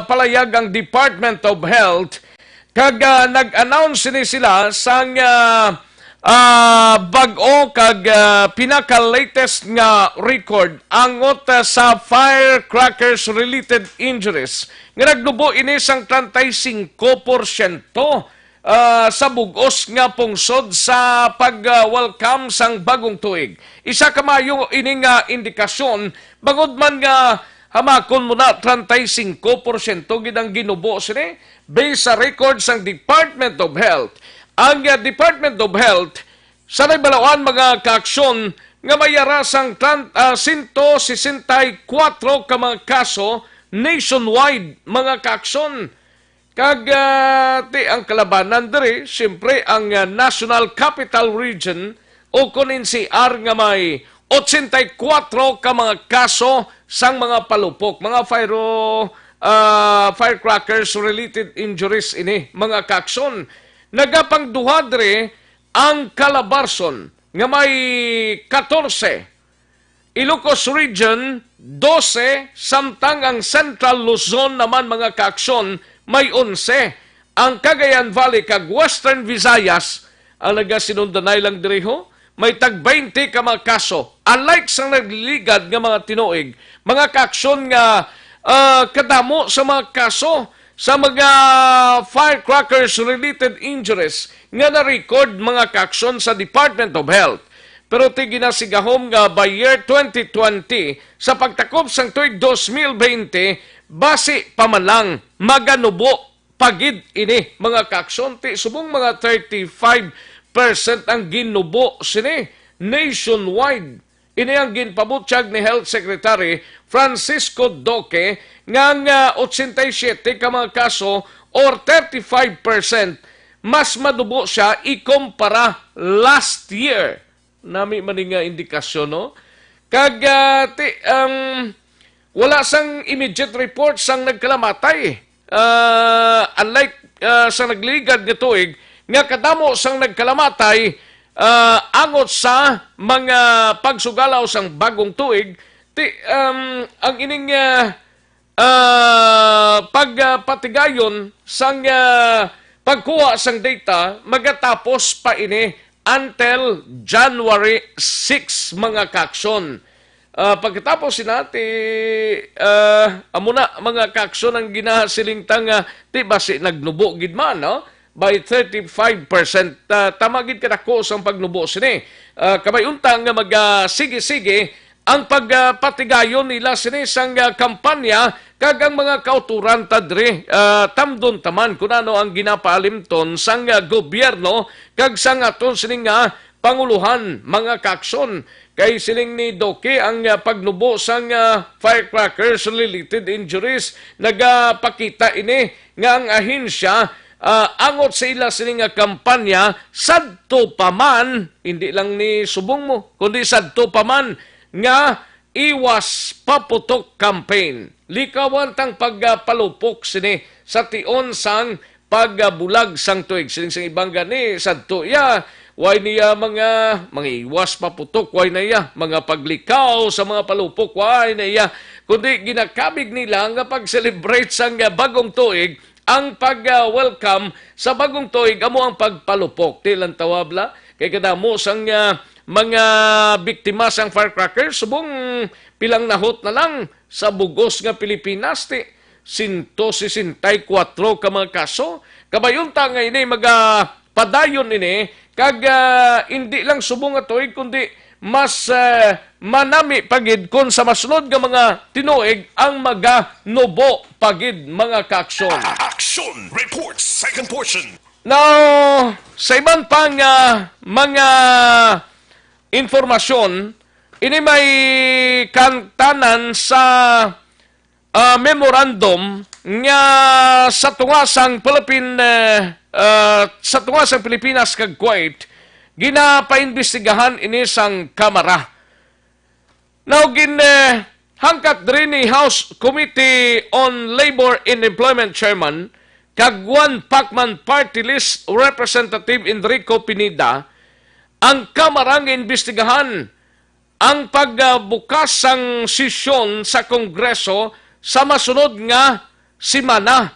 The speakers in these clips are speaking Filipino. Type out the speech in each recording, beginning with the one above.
palayag ang Department of Health kag nag-announce ni sila sang bag-o kag pinaka-latest nga record angot sa firecrackers related injuries nga nagdubo ini sang 35% sa bugos nga pungsod sa pag-welcome sang bagong tuig. Isa kamayo ining indikasyon bangod man nga hamakon mo na 35% gid ang ginubo sini based sa record sang Department of Health. Ang Department of Health sa nagbalawan mga kaaksyon nga mayara sang 164 ka mga kaso nationwide mga kaaksyon. Kag ang kalabanan diri, siyempre ang National Capital Region o kunin NCR nga may 84 ka mga kaso sang mga palupok, mga firecrackers related injuries ini, mga kakson. Nagapangduha diri ang Calabarzon nga may 14, Ilocos Region 12, samtang ang Central Luzon naman mga kakson may 11. Ang Cagayan Valley kag Western Visayas ang nagasinundanay lang diri ho, may tag 20 ka mga kaso. Unlike sa nagliligad nga mga tinuig, mga kakson nga kadamo sa mga kaso sa mga firecrackers related injuries nga na-record mga kakson sa Department of Health. Pero tiginasigahom nga by year 2020 sa pagtakop sang tuig 2020 base pa man lang maganubo pagid ini mga kakson ti subong mga 35% ang ginubo sini nationwide. Ini ang ginpabutyag ni Health Secretary Francisco Duque nga 87 ka mga kaso or 35% mas madubo siya ikumpara last year. Nami maning indikasyon no. Kag wala sang immediate report sang nagkalamatay. Unlike sa nagligad nga tuig nga kadamo sang nagkalamatay angot sa mga pagsugalaw sang bagong tuig ang ining pagpatigayon sang pagkuha sang data magatapos pa ini until January 6 mga kakson. Pagkatapos sinati amuna mga kakson ang ginahasilingtang ti basi nagnubo gid man no by 35%. Tamagid kadako sang pagnubo sini. Kabayuntang nga magsige-sige ang pagpatigayon nila sini sang kampanya kag ang mga kauturan tadre tamdon taman kun ano ang ginapaalimton sang gobyerno kag sang aton sining panguluhan mga kakson. Kay siling ni Duque ang pagnubo sang firecrackers related injuries nagapakita ini nga ang ahensya angot sa ila sining kampanya sadto paman hindi lang ni subong mo kundi sadto paman nga iwas paputok campaign. Likawan tang pagpalupok sini sa tion sang pagbulag sang tuig sining sang ibang gani sadto ya way niya mga iwas paputok way niya mga paglikaw sa mga palupok way niya kundi ginakabig nila nga pag-celebrate sang bagong tuig ang pag-welcome sa bagong tuig amo ang pagpalupok. Tilang tawabla kay kadamo sang mga biktima sang firecrackers subong pilang nahot na lang sa bugos nga Pilipinas ti 164 ka mga kaso. Kabayunta nga ini padayon ini kag hindi lang subong nga tuig kundi mas manami pagid kon sa masunod nga mga tinuig ang maganubo pagid mga kakson. Action Reports, second portion. Now, sa ibang pang mga informasyon, ini may kantanan sa memorandum nga sa tungasang Pilipinas kag Kuwait ginapaimbestigahan ini sang kamara. Now, hangkat diri ni House Committee on Labor and Employment Chairman kag Juan Pacman Party List Representative Enrico Pineda, ang kamara nga imbestigahan ang pagbukas sang sesyon sa Kongreso sa masunod nga simana.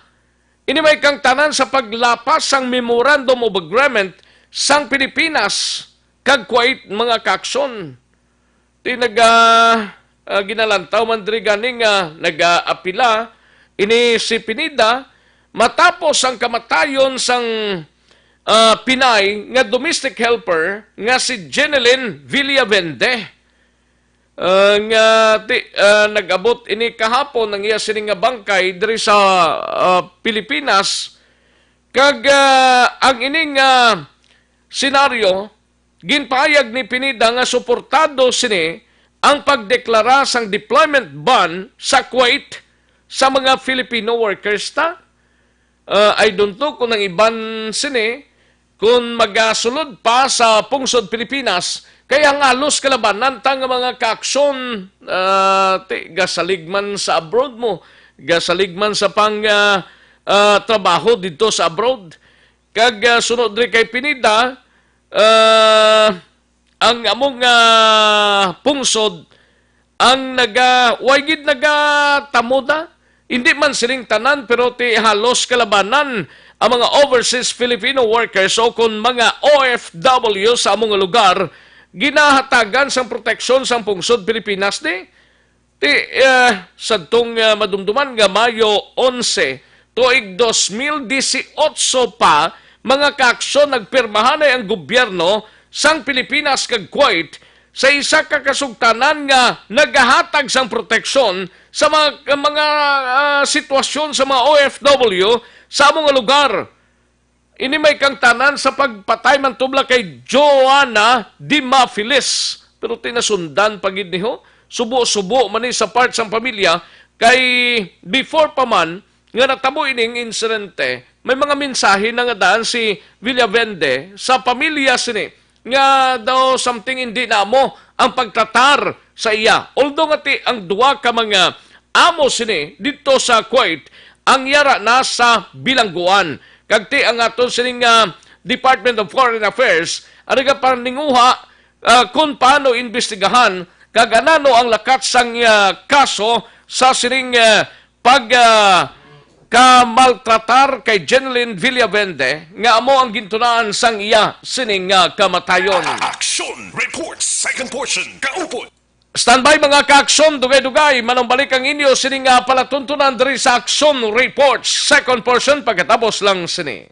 Ini may kang tanan sa paglapas sang Memorandum of Agreement sang Pilipinas kag Kuwait mga kaakson. Ti ginalantaw man diri ganing nag-apila ini si Pinida matapos ang kamatayon sang Pinay nga domestic helper nga si Jeneline Villavende. Nag-abot ini kahapon ng iya sining nga bangkay diri sa Pilipinas kag ang ining senaryo ginpahayag ni Pinida nga suportado sini ang pagdeklara sang deployment ban sa Kuwait sa mga Filipino workers ta. I don't know kung ang iban sini kung magasulod pa sa pungsod Pilipinas. Kaya nga halos kalabanan tang mga kaaksyon gasaligman sa abroad mo, gasaligman sa trabaho dito sa abroad. Kag sunod rin kay Pinida, ang among pungsod ang waygid nagatamuda. Hindi man siling tanan pero ti halos kalabanan ang mga overseas Filipino workers o kung mga OFW sa among lugar ginahatagan sang proteksyon sang pungsod Pilipinas sadtong madumduman nga Mayo 11 tuig 2018 pa mga kaaksyon nagpirmahan ay ang gobyerno sang Pilipinas kag Kuwait sa isa ka kasugtanan nga nagahatag sang proteksyon sa mga sitwasyon sa mga OFW sa among lugar. Ini may kang tanan sa pagpatay man tubla kay Joanna Dimafilis. Pero tinasundan pagid niho. Subo-subo man ni sa part sang pamilya kay before pa man nga natabo ining insidente, may mga mensahe na nga daan si Villavende sa pamilya sini nga daw something hindi na mo ang pagtratar sa iya. Although nga ang duwa ka mga amo sini dito sa Kuwait ang yara na sa bilangguan. Kagti ang aton sining Department of Foreign Affairs ano nga parang ninguha kung paano investigahan kag anano ang lakat sang kaso sa sining kamaltratar kay Jeneline Villavende nga amo ang gintunaan sang iya sining kamatayon. Action Reports, second portion, kaupod. Standby mga ka-aksyon, dugay-dugay, manong balik ang inyo sining palatuntunan diri sa Action Reports, second portion, pagkatapos lang sini.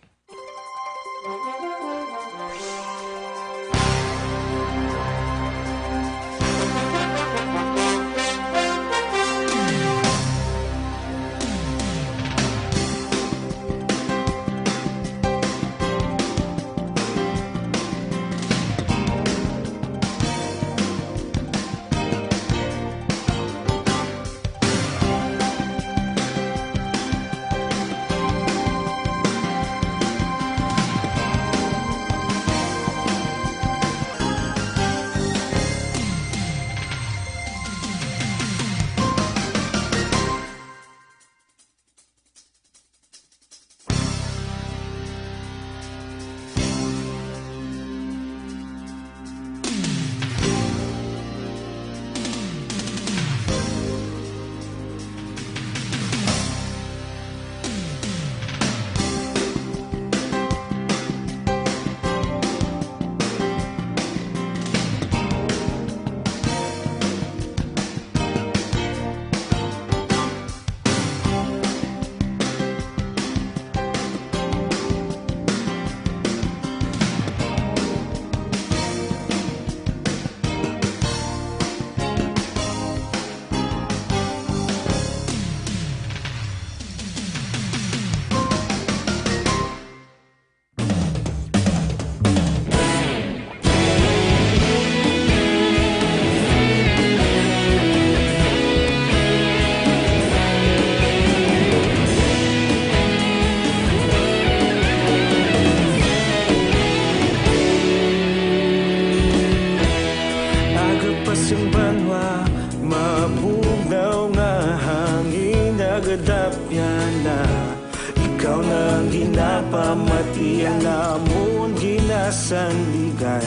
Ikaw nang ginapamati ang namon ginasandigan.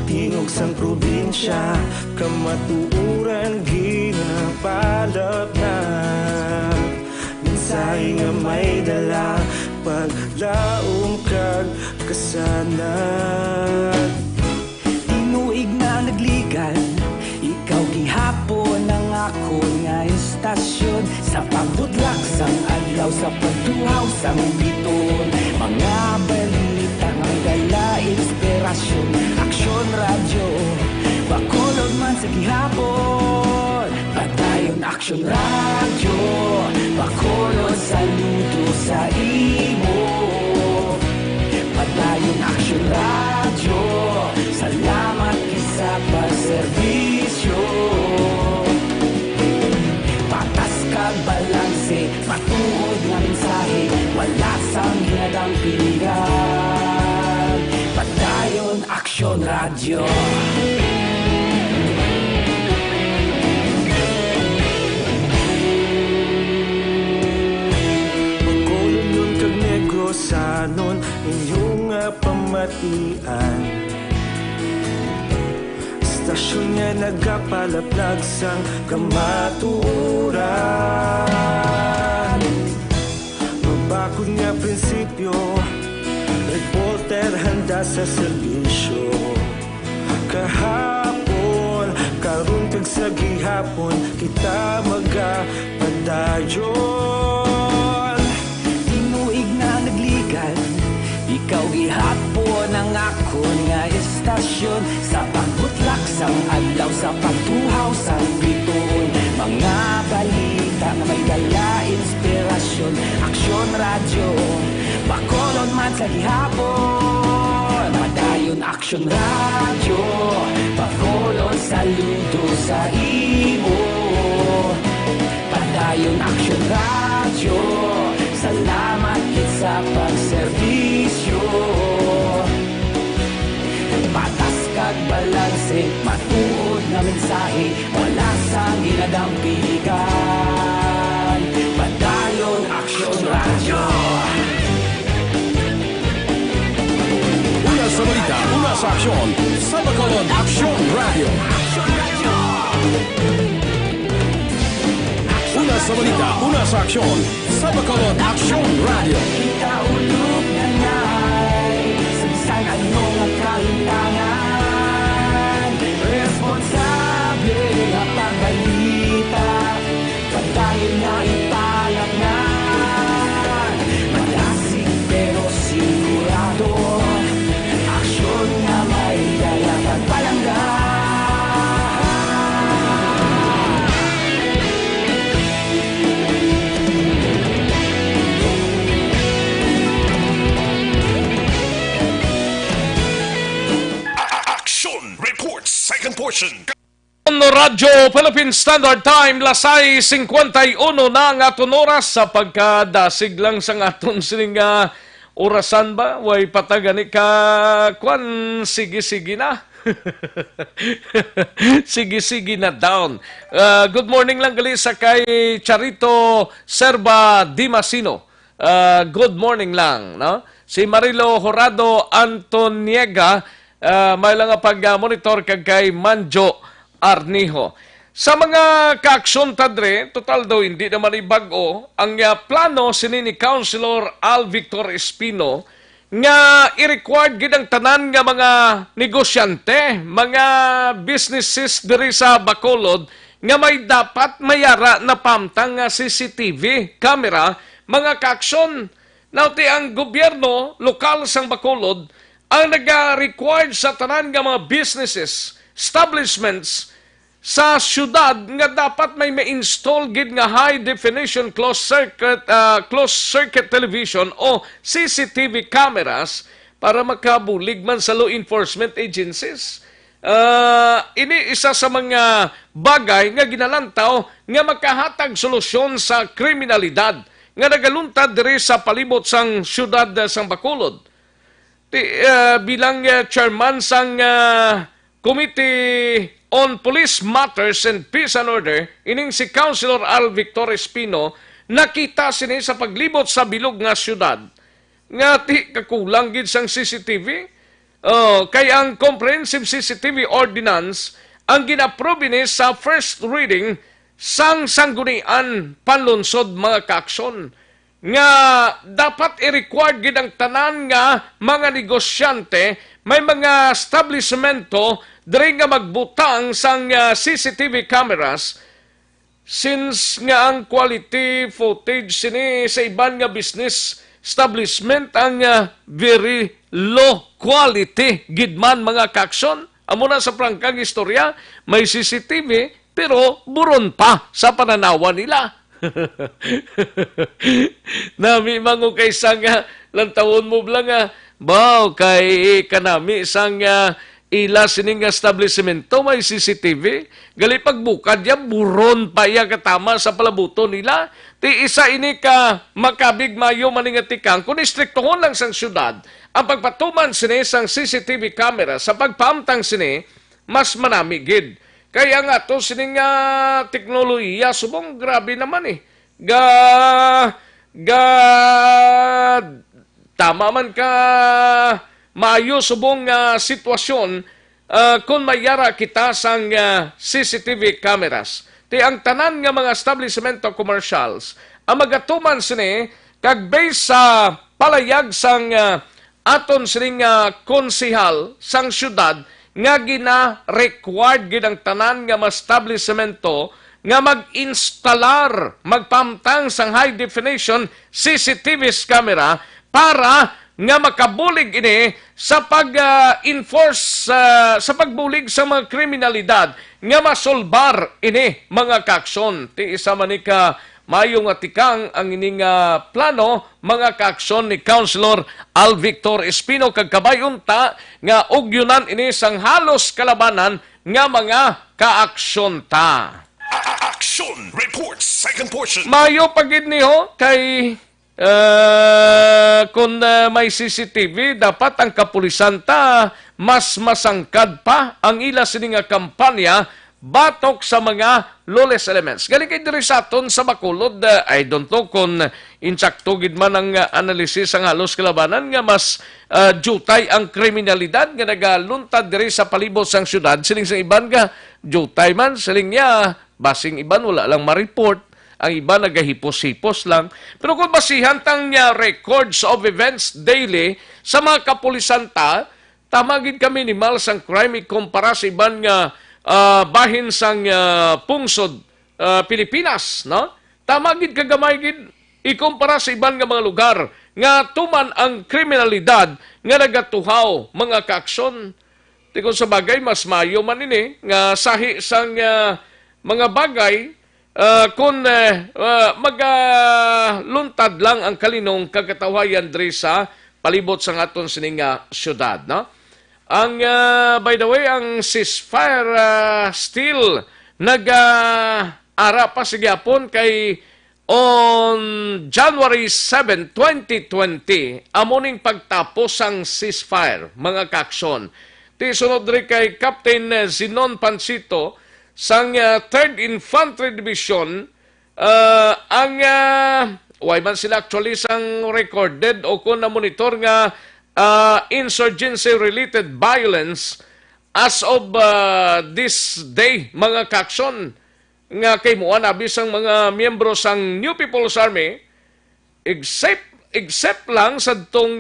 Tingog sang probinsya, kamatuuran ginapalap na. mensahe nga may dala paglaom kag kasanan. Tinuig na nagligan, ikaw gihapon ang ako nga istasyon. Sa pagbutlak sang adlaw, sa pagtuhaw sang biton, mga balita nga dala inspirasyon. Aksyon radyo, bakulod man sa gihapon. Padayon aksyon radyo, bakulod saludo sa imo. Padayon aksyon radyo, salamat kisa pagserbisyo. Patas kag balanse, matuod nga mensahe, wala sang hinadang pilihan. Padayon aksyon radyo. Pagkulon kag negosanon inyong pamatian. Stasyon nga nagapalaplag sang kamatuoran. Mabakod nga prinsipyo, reporter handa sa serbisyo. Kahapon, karon kag sa gihapon, kita magapadayon. Tinuig na nagligan, ikaw gihapon ang ako nga istasyon. Sa pagbutlak sang adlaw, sa pagtuhaw sang biton, mga balita nga may dala inspirasyon. Aksyon radyo, bakolon man sa gihapon. Padayon aksyon radyo, bakolon saludo sa imo. Padayon aksyon radyo, salamat kit sa pagserbisyo. Patas kag balanse, matuod na mensahe, wala sang hinadang piligan. Padayon aksyon radyo. Una sa balita, una sa aksyon, sa Bacolod Aksyon Radio. Aksyon radyo. Una sa balita, una sa aksyon, sa Bacolod Aksyon Radio. Kita ulog na na'y sabisan ano nga kahintangan. Responsable nga pagbalita, padayon na ipalaknan. Malasig pero sigurado, aksyon nga may dala pagpalanggan. Action Reports, second portion. No Radyo Philippine Standard Time, lasay 51 na ang aton oras sa pagkadasig lang sa aton sining orasan ba? Way patagani ka kwan sige-sige na. Sige-sige na down. Good morning lang gali sa kay Charito Serba Dimasino. Good morning lang, no? Si Marilo Horado Antoniega, may lang pag-monitor kag kay Manjo Arnijo. Sa mga kaaksyon tadre, total daw hindi naman ibago, ang plano sini ni Councilor Al Victor Espino nga i-required gid ang tanan nga mga negosyante, mga businesses diri sa Bacolod nga may dapat mayara na pamtang nga CCTV camera, mga kaaksyon. Nauti ang gobyerno lokal sang Bacolod ang nag-required sa tanan nga mga businesses, establishments sa syudad nga dapat may ma-install gid nga high definition closed circuit television o CCTV cameras para makabulig man sa law enforcement agencies. Ini isa sa mga bagay nga ginalantaw nga makahatag solusyon sa kriminalidad nga nagaluntad diri sa palibot sang syudad sang Bacolod. Bilang chairman sang Committee on Police Matters and Peace and Order, ining si Councilor Al Victor Espino, nakita sini sa paglibot sa bilog nga syudad. Nga ti kakulang gid sang CCTV. Kay ang Comprehensive CCTV Ordinance ang gina-approve ni sa first reading sang sanggunian panlunsod mga kaaksyon. nga dapat i-required gid ang tanan nga mga negosyante may mga establishmento diri nga magbutang sang CCTV cameras since nga ang quality footage sini sa iban nga business establishment ang very low quality gidman mga kaakson. Amo na sa prangkang istorya, may CCTV pero buron pa sa pananawa nila. Nami mango kay sang lantawon mo blang baw kay kanami sang ila sining establishmento may CCTV gali pagbukad ya buron pa ya katama sa palabuto nila ti isa ini ka makabig mayo maningatikang kun istriktohon lang sang syudad ang pagpatuman sini sang CCTV camera sa pagpamtang sini mas manami gid. Kaya nga to sining teknolohiya subong grabe naman tama man ka maayo subong sitwasyon kung mayara kita sang CCTV cameras. Ti ang tanan nga mga establishmento commercials ang magatuman sini kag based sa palayag sang aton sining konsehal sang syudad nga gina-required gid ang tanan nga mga establishmento nga mag-instalar, magpamtang sang high definition CCTV camera para nga makabulig ini sa pag-enforce sa pagbulig sa mga kriminalidad nga masolbar ini mga kaakson. Ti isa man ni ka mayong atikang ang ining plano mga kaakson ni Councilor Al Victor Espino kag kabayunta nga ugyunan ini sang halos kalabanan nga mga kaaksyon ta. Action reports, second portion. Mayo pagid niho kay kung may CCTV dapat ang kapulisan ta mas masangkad pa ang ila sining kampanya batok sa mga lawless elements. Galing kay diri sa aton sa Bacolod, I don't know kung insakto gid man ang analisis ang halos kalabanan nga mas jutay ang kriminalidad nga nagaluntad diri sa palibot sang syudad. Siling sa iban nga jutay man, siling niya basing iban wala lang ma-report. Ang iba nagahipos-hipos lang. Pero kung basihan tang records of events daily sa mga kapulisan ta, tamagin ka minimal sang crime ikumpara sa iban nga bahin sang pungsod Pilipinas, no? Tamagin ka gamay gid ikumpara sa iban nga mga lugar nga tuman ang kriminalidad nga nagatuhaw mga kaakson. Di kung sa bagay mas mayo man ini nga sahi sang mga bagay kung magluntad lang ang kalinong kagatawayan diri sa palibot sa aton sining syudad, no? Ang by the way ang ceasefire still nag-ara pa sa gyapon kay on January 7, 2020 amoning pagtapos ang ceasefire mga kaaksyon. Ti sunod diri kay Captain Zinon Pancito sang 3rd Infantry Division ang why man sila actually sang recorded o kung na-monitor nga insurgency-related violence as of this day, mga kaakson nga kay muan abis ang mga miyembro sang New People's Army except lang sa tong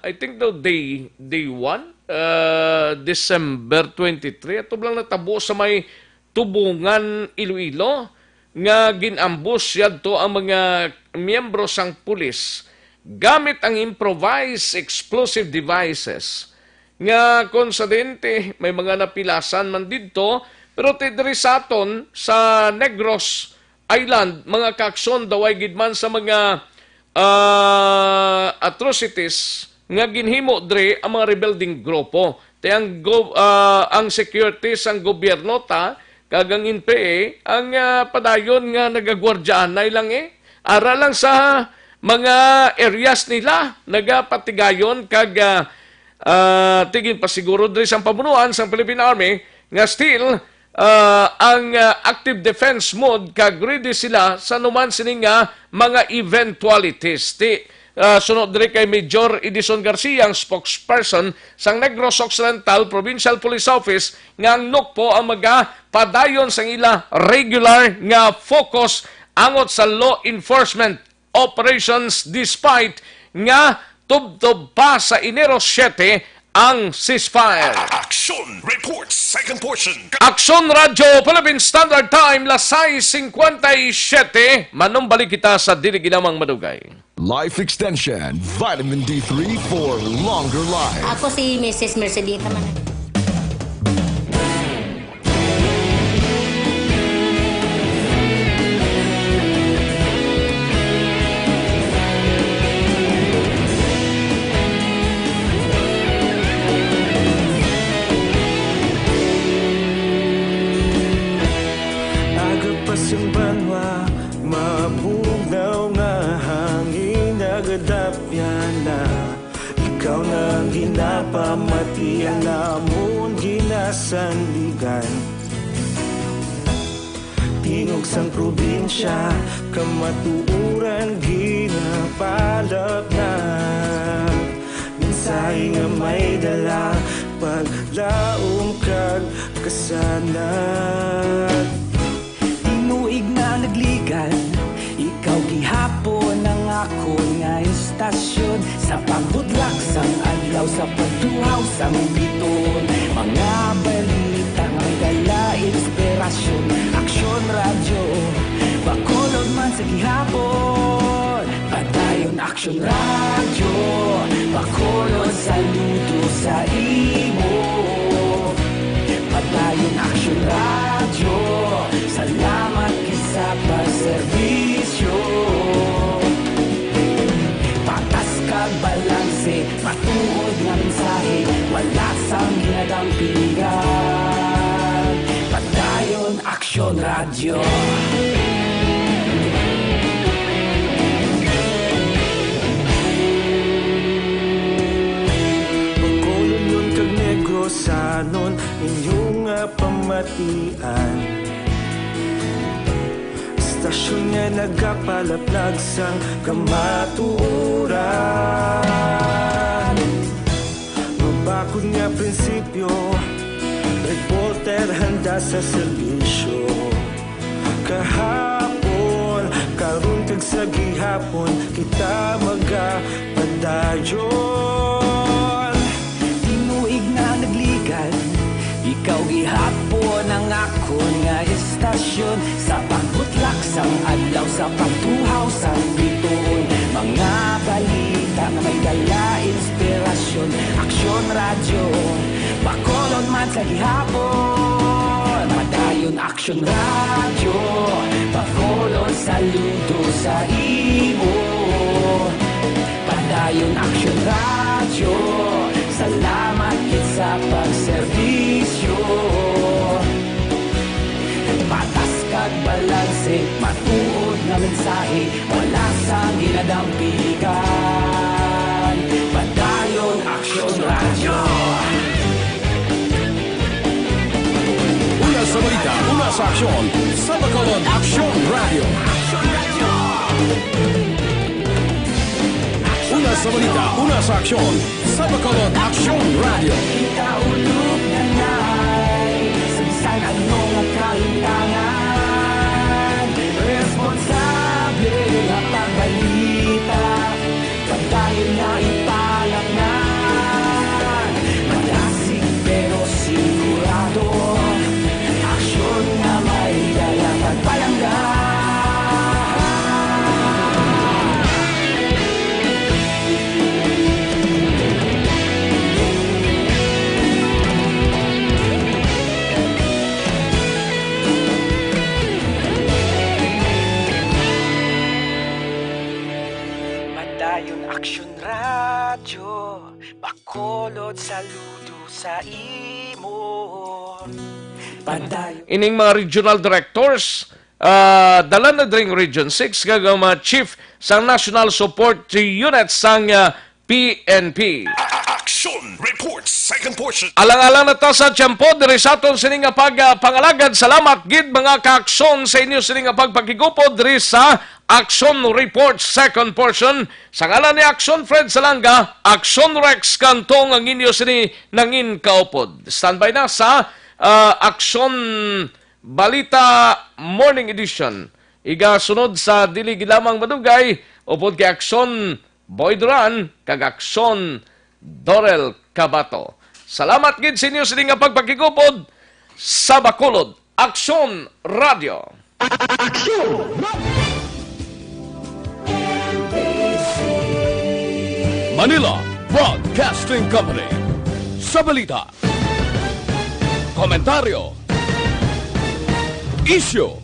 I think daw day 1 December 23 ato lang natabo sa may Tubungan, Iloilo nga ginambush yadto ang mga miyembro sang pulis gamit ang improvised explosive devices nga konsadente may mga napilasan man didto pero tidri sa aton sa Negros Island mga kaakson daway gidman sa mga atrocities nga ginhimo dre ang mga rebelding grupo te ang security sang gobyerno ta kagang NPA ang padayon nga nagagwardyanay lang ara lang sa mga areas nila nagapatigayon kag tigin pa siguro diri sa pamunuan sang Philippine Army nga still ang active defense mode kag ready sila sa numan sining mga eventualities. Sunod diri kay Major Edison Garcia, ang spokesperson sang Negros Occidental Provincial Police Office, nga ang NOCPO ang padayon sang ila regular nga focus angot sa law enforcement operations despite nga tubtob pa sa Enero 7 ang ceasefire. Action reports second portion. Aksyon Radyo Philippine Standard Time lasay 57 manumbalik kita sa dili ginamang madugay. Life Extension, Vitamin D3 for longer life. Ako si Mrs. Mercedita man. Aga pa siyang banwa, mabugnaw nga hangin nagadapyan na. Ikaw na ang ginapamatian namon ginasandigan. Tingog sang probinsya, kamatuuran ginapalap na. Minsay nga may dala, paglaom kag kasanat. Tinuig na nagligan, ikaw gihapon ang ako nga istasyon. Sa pagbudlak sang adlaw, sa pagduhaw sang biton. Mga balita nga may dala inspirasyon. Aksyon radyo, bakolod man sa gihapon. Padayon aksyon radyo, bakolod saludo sa imo. Padayon aksyon radyo, salamat kisa pagserbisyo. Patas kag balanse, matuod nga mensahe, wala sang ginadampingan. Padayon aksyon radyo. Pagkulon yun kag negrosanon, inyong nga pamatian. Istasyon nga nagapalaplag sang kamatuuran. Mabakod nga prinsipyo, reporter handa sa serbisyo. Kahapon, karon kag sa gihapon, kita magapadayon. Tinuig na nagligan, ikaw gihapon ang ako nga istasyon. Sa pagbutlak sang adlaw, sa pagtuhaw sang biton. Mga balita na may dala inspirasyon. Aksyon radyo, bakolod man sa gihapon. Padayon aksyon radyo, bakolod saludo sa imo. Padayon aksyon radyo, salamat kit sa pagserbisyo. Patas kag balanse, matuod nga mensahe, wala sang ginadampigan. Padayon aksyon radyo. Una sa balita, una sa aksyon, sa Bacolod Aksyon Radio. Una sa balita, una sa aksyon, sa Bacolod Aksyon Radio. Ikaulog na na'y sabisan ano nga kahintangan. Responsable nga pagbalita, pagdayon na ipalaknan. Malasig pero sigurado, aksyon na may dala pagpalanggan. Padayon aksyon radyo, bakolod saludo sa imo. Padayon Ining mga regional directors, dala na dring Region 6, kagang mga chief sa National Support Unit sang PNP. Action reports second portion. Alang-alang na ta sa tiyempo, diri sa aton sining nga pagpangalagad. Salamat gid mga kaaksyon sa inyo sining nga pagpakigupod diri sa Action Report second portion. Sa ngalan ni Action Fred Salanga, Action Rex Kantong ang inyo sini nangin kaupod. Standby na sa Action Balita Morning Edition. Iga sunod sa dili gilamang madugay upod kay Aksyon Boy Duran kag Aksyon Dorel Cabato. Salamat gid sa inyo sa nga pagpakigupod sa Bacolod Aksyon Radio. Manila Broadcasting Company. Sa balita, komentaryo, issue,